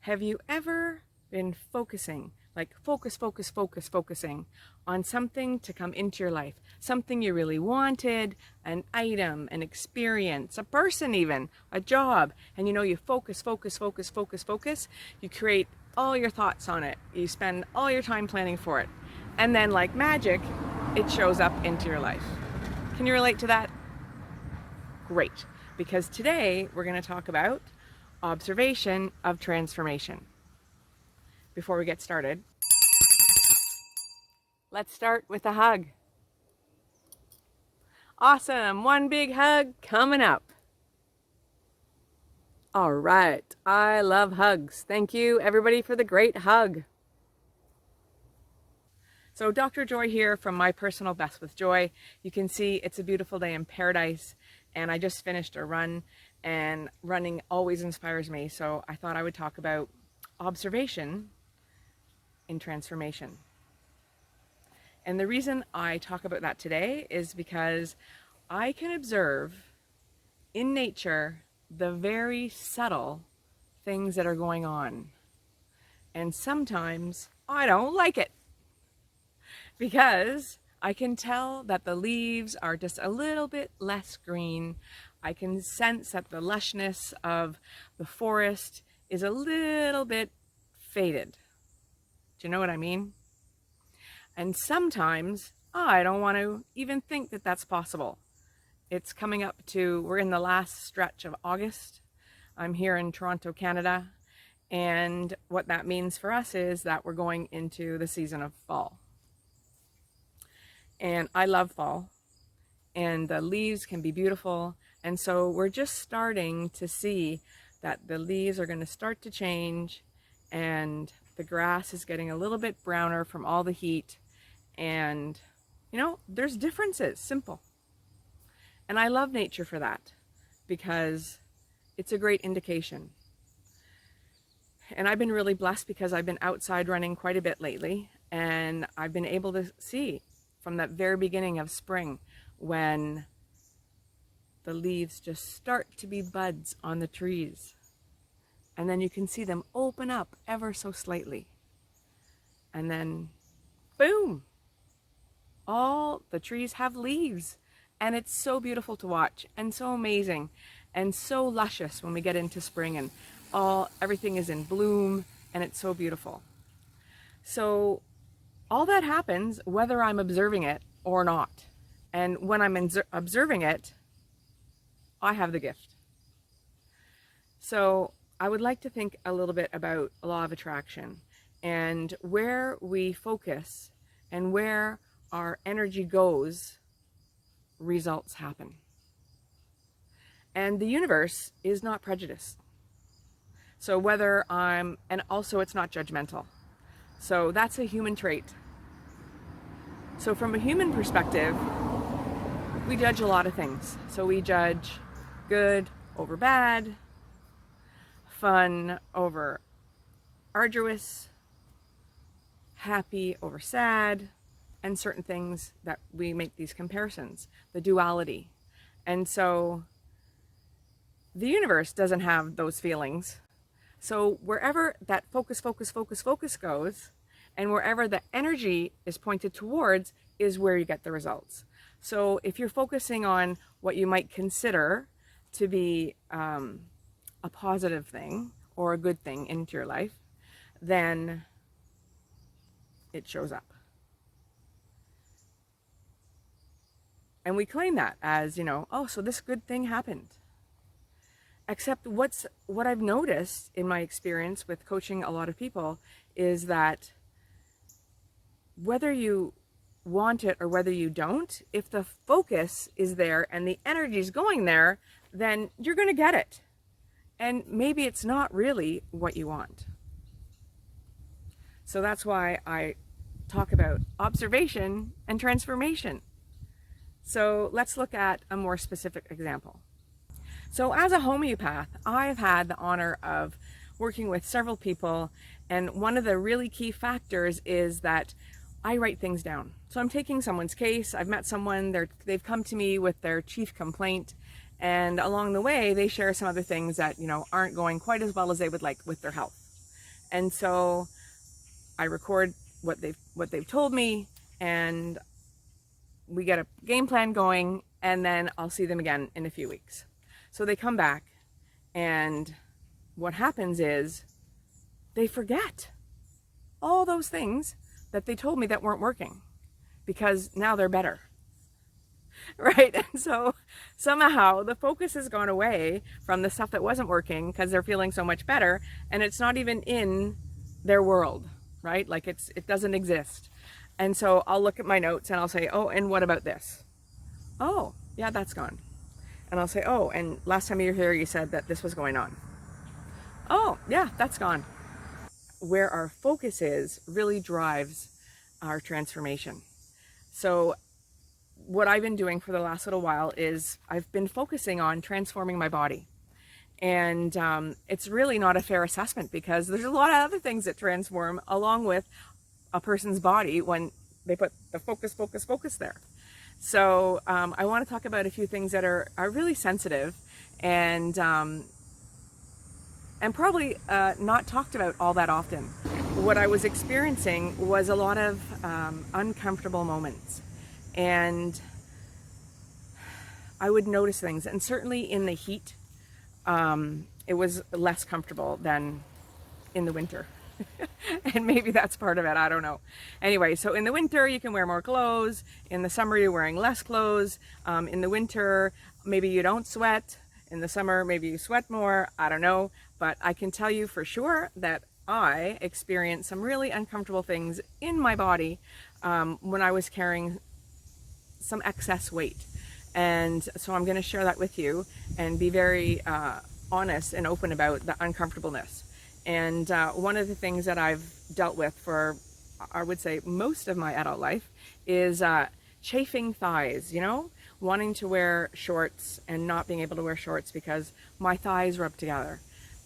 Have you ever been focusing, like focusing on something to come into your life? Something you really wanted, an item, an experience, a person even, a job. And you focus. You create all your thoughts on it. You spend all your time planning for it. And then like magic, it shows up into your life. Can you relate to that? Great. Because today we're going to talk about observation of transformation. Before we get started, let's start with a hug. Awesome. One big hug coming up. All right. I love hugs. Thank you, everybody, for the great hug. So Dr. Joy here from My Personal Best with Joy. You can see it's a beautiful day in paradise, and I just finished a run, and running always inspires me. So I thought I would talk about observation in transformation. And the reason I talk about that today is because I can observe in nature the very subtle things that are going on. And sometimes I don't like it, because I can tell that the leaves are just a little bit less green. I can sense that the lushness of the forest is a little bit faded. Do you know what I mean? And sometimes I don't want to even think that that's possible. It's coming up to, we're in the last stretch of August. I'm here in Toronto, Canada. And what that means for us is that we're going into the season of fall. And I love fall, and the leaves can be beautiful. And so we're just starting to see that the leaves are going to start to change, and the grass is getting a little bit browner from all the heat. And, there's differences, simple. And I love nature for that, because it's a great indication. And I've been really blessed because I've been outside running quite a bit lately, and I've been able to see from that very beginning of spring, when the leaves just start to be buds on the trees. And then you can see them open up ever so slightly. And then, boom, all the trees have leaves. And it's so beautiful to watch, and so amazing, and so luscious when we get into spring, and everything is in bloom, and it's so beautiful. So all that happens whether I'm observing it or not. And when I'm observing it, I have the gift. So I would like to think a little bit about law of attraction, and where we focus and where our energy goes, results happen. And the universe is not prejudiced. So and also it's not judgmental. So that's a human trait. So from a human perspective, we judge a lot of things. So we judge good over bad, fun over arduous, happy over sad, and certain things that we make these comparisons, the duality. And so the universe doesn't have those feelings. So wherever that focus goes, and wherever the energy is pointed towards, is where you get the results. So if you're focusing on what you might consider to be a positive thing or a good thing into your life, then it shows up. And we claim that as, so this good thing happened. Except what I've noticed in my experience with coaching a lot of people is that whether you want it or whether you don't, if the focus is there and the energy is going there, then you're going to get it. And maybe it's not really what you want. So that's why I talk about observation and transformation. So let's look at a more specific example. So as a homeopath, I've had the honor of working with several people, and one of the really key factors is that I write things down. So I'm taking someone's case. I've met someone, they've come to me with their chief complaint, and along the way they share some other things that aren't going quite as well as they would like with their health. And so I record what they've told me, and we get a game plan going, and then I'll see them again in a few weeks. So they come back, and what happens is they forget all those things that they told me that weren't working, because now they're better. Right? And so somehow the focus has gone away from the stuff that wasn't working because they're feeling so much better, and it's not even in their world, right? Like it doesn't exist. And so I'll look at my notes and I'll say, oh, and what about this? Oh, yeah, that's gone. And I'll say, oh, and last time you were here, you said that this was going on. Oh, yeah, that's gone. Where our focus is really drives our transformation. So what I've been doing for the last little while is I've been focusing on transforming my body. And it's really not a fair assessment, because there's a lot of other things that transform along with a person's body when they put the focus there. So I want to talk about a few things that are really sensitive and probably not talked about all that often. What I was experiencing was a lot of uncomfortable moments, and I would notice things, and certainly in the heat, it was less comfortable than in the winter. And maybe that's part of it, I don't know. Anyway, so in the winter you can wear more clothes. In the summer you're wearing less clothes. In the winter maybe you don't sweat. In the summer maybe you sweat more, I don't know. But I can tell you for sure that I experienced some really uncomfortable things in my body when I was carrying some excess weight. And so I'm going to share that with you and be very honest and open about the uncomfortableness. And one of the things that I've dealt with for, I would say, most of my adult life is chafing thighs, you know, wanting to wear shorts and not being able to wear shorts because my thighs rub together.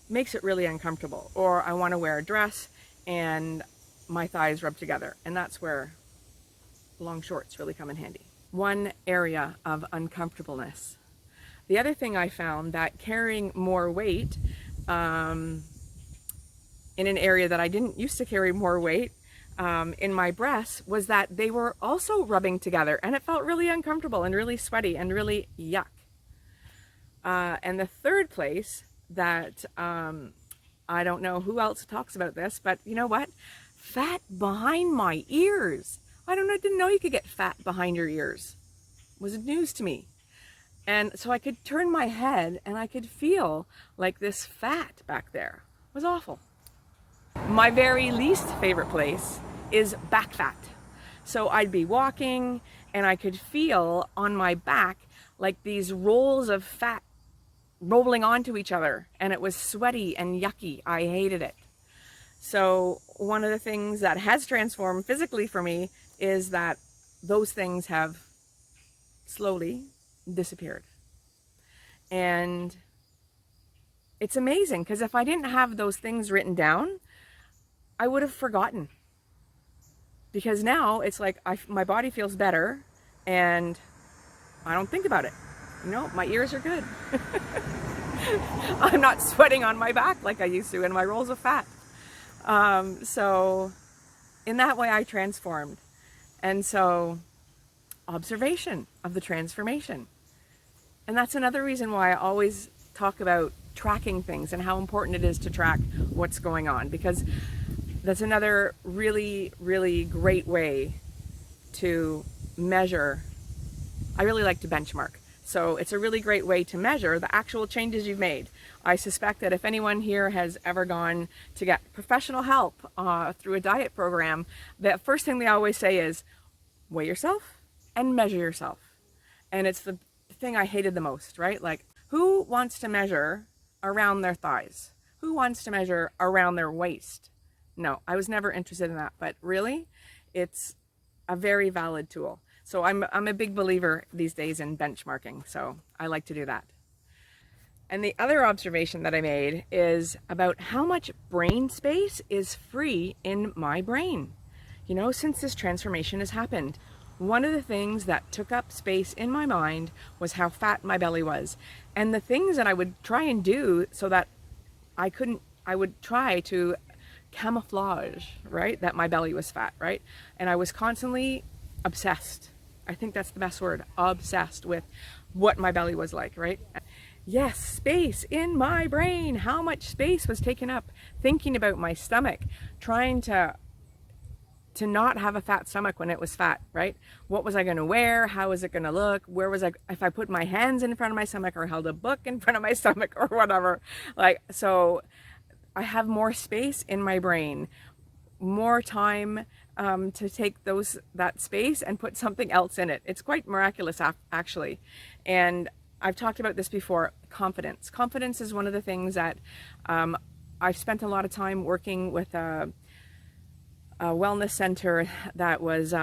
Makes it really uncomfortable. Or I want to wear a dress and my thighs rub together. And that's where long shorts really come in handy. One area of uncomfortableness. The other thing I found, that carrying more weight in an area that I didn't used to carry more weight in my breasts, was that they were also rubbing together, and it felt really uncomfortable and really sweaty and really yuck. And the third place that I don't know who else talks about this, but you know what? Fat behind my ears. I didn't know you could get fat behind your ears. It was news to me. And so I could turn my head and I could feel like this fat back there. It was awful. My very least favorite place is back fat. So I'd be walking and I could feel on my back like these rolls of fat rolling onto each other, and it was sweaty and yucky. I hated it. So one of the things that has transformed physically for me is that those things have slowly disappeared. And it's amazing, because if I didn't have those things written down, I would have forgotten. Because now it's like my body feels better and I don't think about it. You know, my ears are good. I'm not sweating on my back like I used to in my rolls of fat. So in that way I transformed. And so observation of the transformation. And that's another reason why I always talk about tracking things and how important it is to track what's going on, because that's another really, really great way to measure. I really like to benchmark. So it's a really great way to measure the actual changes you've made. I suspect that if anyone here has ever gone to get professional help through a diet program, the first thing they always say is weigh yourself and measure yourself. And it's the thing I hated the most, right? Like, who wants to measure around their thighs? Who wants to measure around their waist? No, I was never interested in that, but really, it's a very valid tool. So I'm a big believer these days in benchmarking, so I like to do that. And the other observation that I made is about how much brain space is free in my brain. You know, since this transformation has happened, one of the things that took up space in my mind was how fat my belly was. And the things that I would try and do so that I would try to camouflage, right? That my belly was fat, right? And I was constantly obsessed. I think that's the best word, obsessed with what my belly was like, right? Yes, space in my brain. How much space was taken up thinking about my stomach, trying to not have a fat stomach when it was fat, right? What was I going to wear? How was it going to look? Where was I, if I put my hands in front of my stomach or held a book in front of my stomach or whatever. Like, so I have more space in my brain, more time to take that space and put something else in it. It's quite miraculous, actually. And I've talked about this before, confidence. Confidence is one of the things that I've spent a lot of time working with a wellness center that was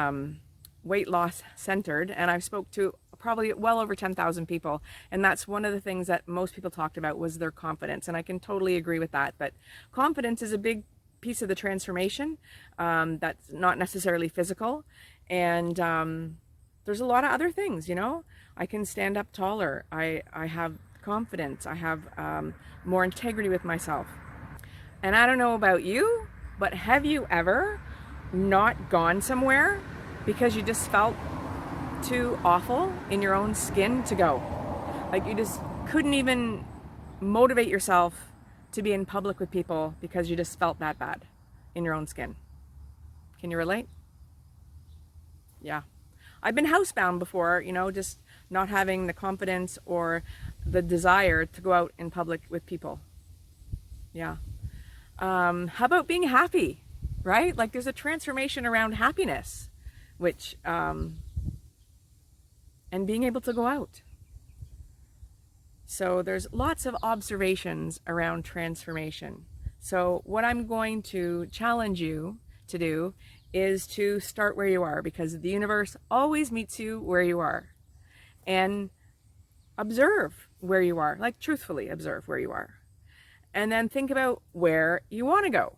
weight loss centered, and I've spoke to probably well over 10,000 people, and that's one of the things that most people talked about was their confidence, and I can totally agree with that. But confidence is a big piece of the transformation that's not necessarily physical, and there's a lot of other things, you know. I can stand up taller, I have confidence, I have more integrity with myself. And I don't know about you, but have you ever not gone somewhere because you just felt too awful in your own skin to go? Like you just couldn't even motivate yourself to be in public with people because you just felt that bad in your own skin. Can you relate? Yeah. I've been housebound before, you know, just not having the confidence or the desire to go out in public with people. Yeah. How about being happy, right? Like there's a transformation around happiness, which, and being able to go out. So there's lots of observations around transformation. So what I'm going to challenge you to do is to start where you are, because the universe always meets you where you are, and observe where you are, like truthfully observe where you are. And then think about where you want to go.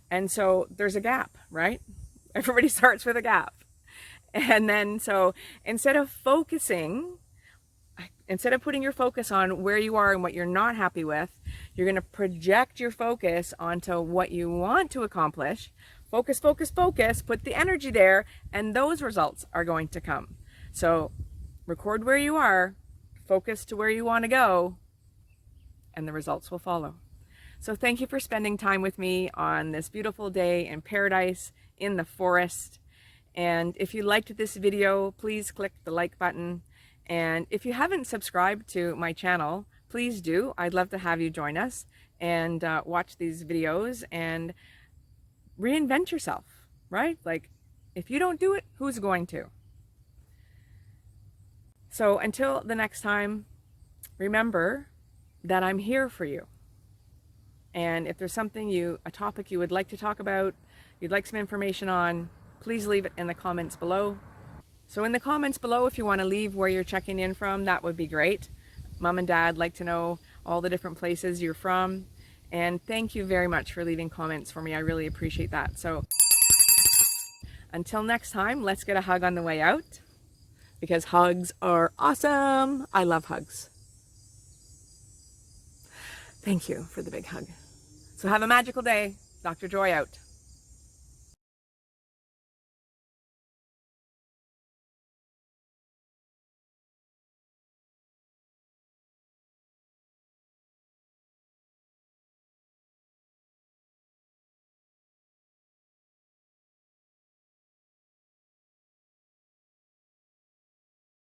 And so there's a gap, right? Everybody starts with a gap. And then so instead of putting your focus on where you are and what you're not happy with, you're going to project your focus onto what you want to accomplish. Focus, focus, focus, put the energy there, and those results are going to come. So record where you are, focus to where you want to go, and the results will follow. So thank you for spending time with me on this beautiful day in paradise in the forest. And if you liked this video, please click the like button. And if you haven't subscribed to my channel, please do. I'd love to have you join us and watch these videos and reinvent yourself, right? Like if you don't do it, who's going to? So until the next time, remember that I'm here for you. And if there's something a topic you would like to talk about, you'd like some information on, please leave it in the comments below. So in the comments below, if you want to leave where you're checking in from, that would be great. Mom and Dad like to know all the different places you're from. And thank you very much for leaving comments for me. I really appreciate that. So until next time, let's get a hug on the way out, because hugs are awesome. I love hugs. Thank you for the big hug. So have a magical day. Dr. Joy out.